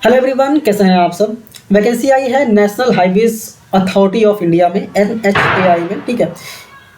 Hello everyone, कैसे हैं आप सब। वैकेंसी आई है national highways authority of India में, NHAI में। ठीक है,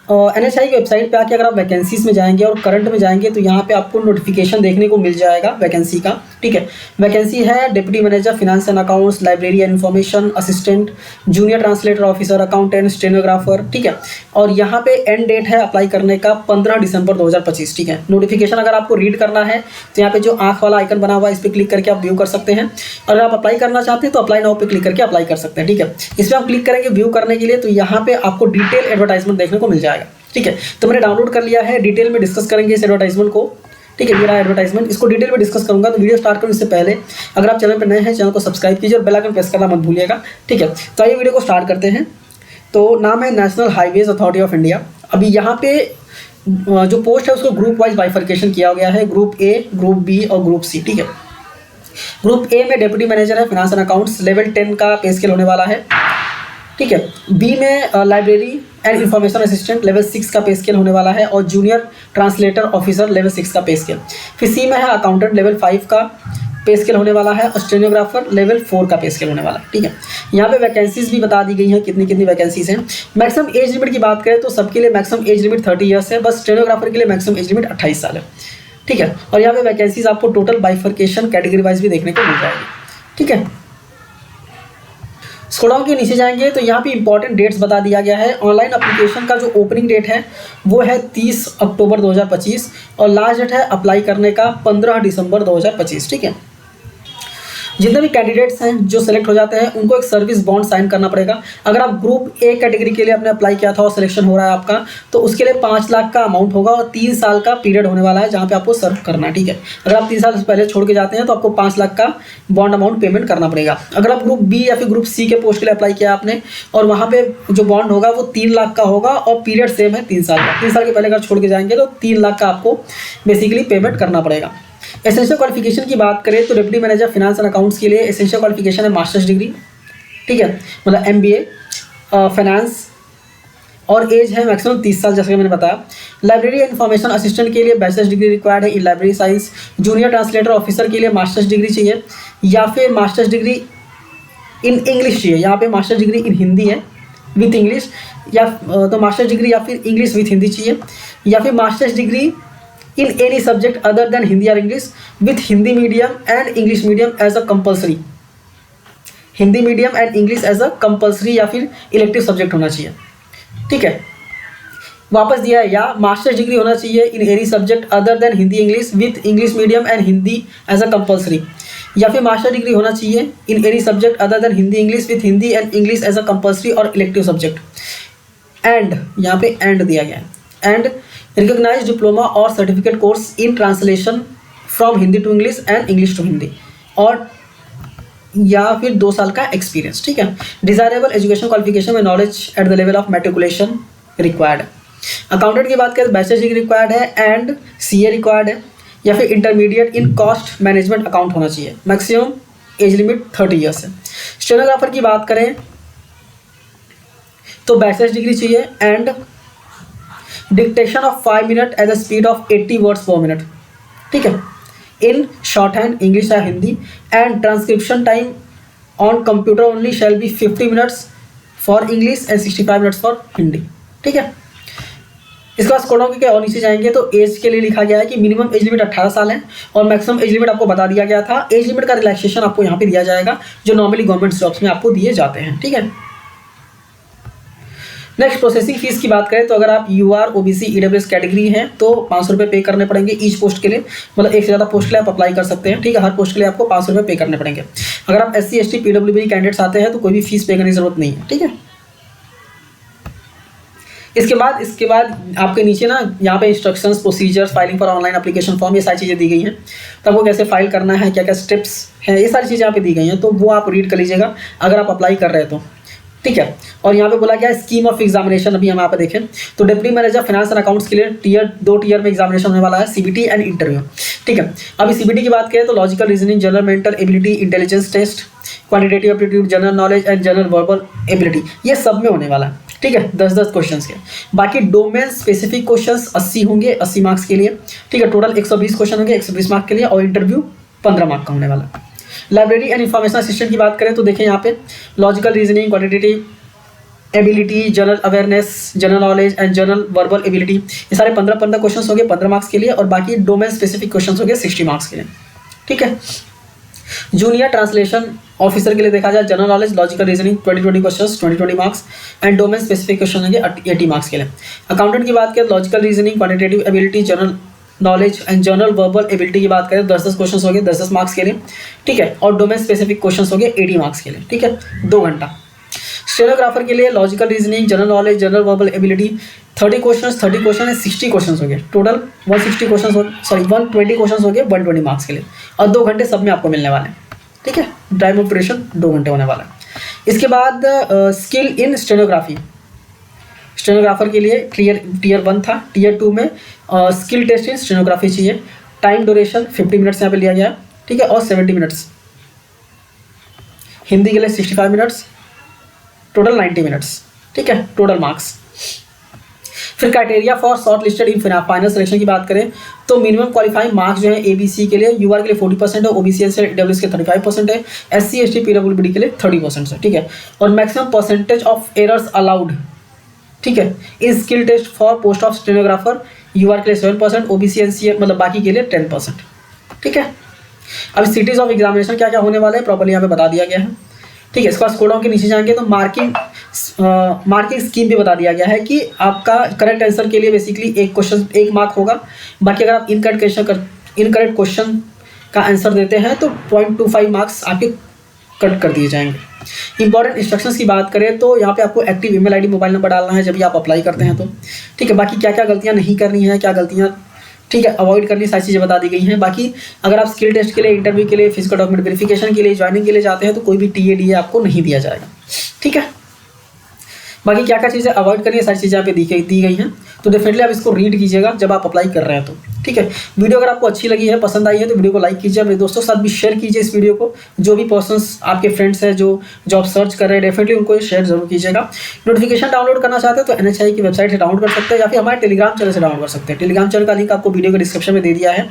NHAI की वेबसाइट पे आके अगर आप वैकेंसीज में जाएंगे और करंट में जाएंगे तो यहाँ पे आपको नोटिफिकेशन देखने को मिल जाएगा वैकेंसी का। ठीक है, वैकेंसी है deputy manager finance and accounts, library and information assistant, junior translator officer, accountant, stenographer. ठीक है, और यहाँ पे एंड डेट है अप्लाई करने का 15 दिसंबर 2025। ठीक है, नोटिफिकेशन अगर आपको रीड करना है तो यहाँ पे जो आँख वाला आइकन बना हुआ है इस पर क्लिक करके आप व्यू कर सकते हैं। अगर आप अप्लाई करना चाहते हैं तो अप्लाई नाउ पे क्लिक करके अप्लाई कर सकते हैं। ठीक है, इस पर आप क्लिक करेंगे व्यू करने के लिए तो यहाँ पे आपको डिटेल एडवर्टाइजमेंट देखने को मिल जाएगा। ठीक है, तो मैंने डाउनलोड कर लिया है, डिटेल में डिस्कस करेंगे इस एडवर्टाइजमेंट को। ठीक है, ये रहा एडवर्टाइजमेंट, इसको डिटेल में डिस्कस करूंगा। तो वीडियो स्टार्ट करूँ इससे पहले अगर आप चैनल पर नए हैं चैनल को सब्सक्राइब कीजिए और बेल आइकन प्रेस करना मत भूलिएगा। ठीक है, तो आइए वीडियो को स्टार्ट करते हैं। तो नाम है national highways authority of India. अभी यहाँ पे जो पोस्ट है उसको ग्रुप वाइज बाइफर्केशन किया गया है, ग्रुप ए, ग्रुप बी और ग्रुप सी। ठीक है, ग्रुप ए में डेप्यूटी मैनेजर है फिनांस एंड अकाउंट्स, लेवल 10 का पे स्केल होने वाला है। ठीक है, बी में library and information assistant level 6 का पे स्केल होने वाला है और जूनियर ट्रांसलेटर ऑफिसर लेवल 6 का पे स्केल। फिर सी में है अकाउंटेंट लेवल 5 का पे स्केल होने वाला है और स्टेनोग्राफर लेवल 4 का पे स्केल होने वाला है। ठीक है, यहाँ पे वैकेंसीज भी बता दी गई हैं कितनी कितनी वैकेंसीज हैं। मैक्सिमम एज लिमिट की बात करें तो सबके लिए मैक्सिमम एज लिमिट 30 ईयर्स है, बस स्टेनोग्राफर के लिए मैक्सिमम एज लिमिट 28 साल है। ठीक है, और यहाँ पे वैकेंसीज आपको टोटल बाइफर्केशन कैटेगरी वाइज भी देखने को मिल जाएगी। ठीक है, स्क्रॉल डाउन के नीचे जाएंगे तो यहाँ पे इंपॉर्टेंट डेट्स बता दिया गया है। ऑनलाइन एप्लीकेशन का जो ओपनिंग डेट है वो है 30 अक्टूबर 2025 और लास्ट डेट है अप्लाई करने का 15 दिसंबर 2025। ठीक है, जितने भी कैंडिडेट्स हैं जो सेलेक्ट हो जाते हैं उनको एक सर्विस बॉन्ड साइन करना पड़ेगा। अगर आप ग्रुप ए कैटेगरी के लिए आपने अप्लाई किया था और सिलेक्शन हो रहा है आपका, तो उसके लिए 5 लाख का अमाउंट होगा और 3 साल का पीरियड होने वाला है जहाँ पे आपको सर्व करना है। ठीक है, अगर आप 3 साल से पहले छोड़ के जाते हैं तो आपको 5 लाख का बॉन्ड अमाउंट पेमेंट करना पड़ेगा। अगर आप ग्रुप बी या फिर ग्रुप सी के पोस्ट के लिए अप्लाई किया आपने और वहाँ पे जो बॉन्ड होगा वो 3 लाख का होगा और पीरियड सेम है 3 साल का। 3 साल के पहले अगर छोड़ के जाएंगे तो 3 लाख का आपको बेसिकली पेमेंट करना पड़ेगा। एसेंशियल क्वालिफिकेशन की बात करें तो deputy manager finance and accounts के लिए एसेंशियल क्वालिफिकेशन है मास्टर्स डिग्री। ठीक है, मतलब MBA फाइनेंस और एज है मैक्सिमम 30 साल जैसे कि मैंने बताया। लाइब्रेरी एंड इन्फॉर्मेशन असिस्टेंट के लिए बैचलर्स डिग्री रिक्वायर्ड है इन library science. Junior translator officer के लिए मास्टर्स डिग्री चाहिए या फिर मास्टर्स डिग्री इन इंग्लिश चाहिए। यहाँ पे मास्टर्स डिग्री इन हिंदी है विथ इंग्लिश, या तो मास्टर्स डिग्री या फिर इंग्लिश विथ हिंदी चाहिए, या फिर masters degree in any subject other than Hindi or English with Hindi medium and English medium as a compulsory। Hindi medium and English as a compulsory या फिर elective subject होना चाहिए। ठीक है, वापस दिया है, या मास्टर्स डिग्री होना चाहिए in any subject other than Hindi English with English medium and Hindi as a compulsory, या फिर मास्टर डिग्री होना चाहिए in any subject other than Hindi English with Hindi and English as a compulsory और इलेक्टिव सब्जेक्ट। एंड यहाँ पे and दिया गया है, एंड रिकॉग्नाइज डिप्लोमा और certificate course in translation from Hindi to English and English to Hindi, और या फिर 2 साल का एक्सपीरियंस। ठीक है, डिजायरेबल एजुकेशन क्वालिफिकेशन में knowledge at the level of matriculation required है। अकाउंटेंट की बात करें बैचलर्स डिग्री रिक्वायर्ड है एंड CA रिक्वायर्ड है, या फिर intermediate in cost management account होना चाहिए। मैक्सिमम एज लिमिट 30 ईयर्स है। स्टेनोग्राफर की बात करें तो बैचलर्स डिग्री चाहिए and dictation of 5 minute at the speed of 80 words पर मिनट। ठीक है, इन शॉर्ट हैंड इंग्लिश या Hindi, and transcription time on computer only shall be 50 minutes for English and 65 minutes for Hindi. ठीक है, इसके बाद स्क्रॉल डाउन के और नीचे जाएंगे तो एज के लिए लिखा गया है कि मिनिमम एज लिमिट 18 साल है और मैक्सिमम एज लिमिट आपको बता दिया गया था। एज लिमिट का रिलैक्सेशन आपको यहाँ पे दिया जाएगा जो नॉर्मली गवर्नमेंट जॉब्स में आपको दिए जाते हैं। ठीक है, नेक्स्ट प्रोसेसिंग फीस की बात करें तो अगर आप UR OBC EWS कैटेगरी हैं तो 500 रुपये पे करने पड़ेंगे ईच पोस्ट के लिए, मतलब एक से ज़्यादा पोस्ट के लिए आप अप्लाई कर सकते हैं। ठीक है, हर पोस्ट के लिए आपको 500 रुपये पे करने पड़ेंगे। अगर आप SC ST PWB कैंडिडेट्स आते हैं तो कोई भी फीस पे करने की जरूरत नहीं है। ठीक है, इसके बाद आपके नीचे ना यहाँ पे instructions, procedures, filing for online application form, ये सारी चीज़ें दी गई हैं। तो आपको कैसे फाइल करना है, क्या क्या स्टेप्स हैं, ये सारी चीज़ें यहाँ पे दी गई हैं, तो वो आप रीड कर लीजिएगा अगर आप अप्लाई कर रहे हैं तो। ठीक है, और यहाँ पे बोला गया स्कीम ऑफ एग्जामिनेशन। अभी हम यहाँ पे देखें तो deputy manager finance and accounts के लिए 2 टीयर में एग्जामिनेशन होने वाला है, CBT एंड इंटरव्यू। ठीक है, अभी CBT की बात करें तो logical reasoning, general mental ability, intelligence test, quantitative aptitude, general knowledge and general verbal ability, ये सब में होने वाला है। ठीक है, 10-10 क्वेश्चंस के। बाकी डोमेन स्पेसिफिक क्वेश्चंस 80 होंगे 80 मार्क्स के लिए। ठीक है, टोटल 120 क्वेश्चन होंगे 120 मार्क्स के लिए, और इंटरव्यू 15 मार्क का होने वाला है। लाइब्रेरी एंड इंफॉर्मेशन असिस्टेंट की बात करें तो देखें यहाँ पे logical reasoning, quantitative ability, general awareness, general knowledge and general verbal ability, ये सारे 15 क्वेश्चन हो गए 15 मार्क्स के लिए, और बाकी डोमेन स्पेसिफिक क्वेश्चन हो गए 60 मार्क्स के लिए। ठीक है। जूनियर ट्रांसलेशन ऑफिसर के लिए देखा जाए general knowledge, logical reasoning 20 questions 20 marks and domain specific question होंगे 80 मार्क्स के लिए। अकाउंटेंट की बात करें logical reasoning, quantitative ability, general knowledge and general verbal ability की बात करें 10 क्वेश्चन हो गए 10 मार्क्स के लिए। ठीक है। और डोमेन स्पेसिफिक क्वेश्चन हो गए 80 मार्क्स के लिए। ठीक है, 2 घंटा। स्टेनोग्राफर के लिए logical reasoning, general knowledge, general verbal ability 30 question है 60 क्वेश्चन हो गए टोटल 120 क्वेश्चन हो गए 120 मार्क्स के लिए, और 2 घंटे सब में आपको मिलने वाले हैं। ठीक है, टाइम ऑफ ड्यूरेशन 2 घंटे होने वाला है। इसके बाद स्किल इन स्टेनोग्राफी, स्टेनोग्राफर के लिए टीयर 1 था, टीयर 2 में स्किल टेस्ट इन स्टेनोग्राफी चाहिए। टाइम ड्यूरेशन 50 मिनट्स यहाँ पे लिया गया। ठीक है, और 70 मिनट्स। हिंदी के लिए 65 मिनट्स, टोटल 90 मिनट्स। ठीक है, टोटल मार्क्स। फिर criteria for short listed in final selection की बात करें तो मिनिमम क्वालिफाइंग मार्क्स जो है एबीसी के लिए, यूआर के लिए 40% है, ओबीसी एस डब्ल्यूएस के 35% है, एससी एसटी पीडब्ल्यूडी के लिए 30% है। ठीक है, और maximum percentage of errors allowed. ठीक है, in skill test for post of stenographer, UR के लिए 7%, ओबीसी एनसी मतलब बाकी के लिए 10%। ठीक है। अब सिटीज ऑफ एग्जामिनेशन क्या क्या होने वाले हैं प्रॉपर्ली यहाँ पे बता दिया गया है। ठीक है, इसके बाद स्क्रॉल डाउन के नीचे जाएंगे तो मार्किंग स्कीम भी बता दिया गया है कि आपका करेक्ट आंसर के लिए बेसिकली 1 मार्क होगा। बाकी अगर आप इनकरेक्ट क्वेश्चन का आंसर देते हैं तो 0.25 मार्क्स आपके कट कर दिए जाएंगे। इंपॉर्टेंट इंस्ट्रक्शंस की बात करें तो यहाँ पे आपको active email ID, mobile number डालना है जब भी आप अप्लाई करते हैं तो। ठीक है, बाकी क्या क्या गलतियाँ नहीं करनी है, क्या गलतियाँ ठीक है अवॉइड करनी, सारी चीज़ें बता दी गई हैं। बाकी अगर आप स्किल टेस्ट के लिए, इंटरव्यू के लिए, फिजिकल डॉक्यूमेंट वेरिफिकेशन के लिए, ज्वाइनिंग के लिए जाते हैं तो कोई भी टीए आपको नहीं दिया जाएगा। ठीक है, बाकी क्या क्या चीज़ें अवॉइड करनी है सारी चीज़ें यहाँ पे दी गई हैं, तो डेफिनेटली आप इसको रीड कीजिएगा जब आप अप्लाई कर रहे हैं तो। ठीक है, वीडियो अगर आपको अच्छी लगी है, पसंद आई है तो वीडियो को लाइक कीजिए, अपने दोस्तों के साथ भी शेयर कीजिए इस वीडियो को। जो भी पर्सन्स आपके फ्रेंड्स हैं जो जॉब सर्च कर रहे हैं डेफिनेटली उनको शेयर जरूर कीजिएगा। नोटिफिकेशन डाउनलोड करना चाहते हैं तो NHI की वेबसाइट से डाउनलोड कर सकते हैं या फिर हमारे टेलीग्राम चैनल से डाउनलोड कर सकते हैं। टेलीग्राम चैनल का लिंक आपको वीडियो के डिस्क्रिप्शन में दे दिया है,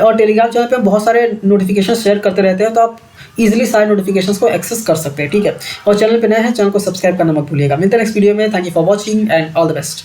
और टेलीग्राम चैनल पर बहुत सारे नोटिफिकेशन शेयर करते रहते हैं तो आप इजीली सारे नोटिफिकेशंस को एक्सेस कर सकते हैं। ठीक है, और चैनल पे नए हैं, चैनल को सब्सक्राइब करना मत भूलिएगा। मिलते हैं नेक्स्ट वीडियो में। Thank you for watching and all the best.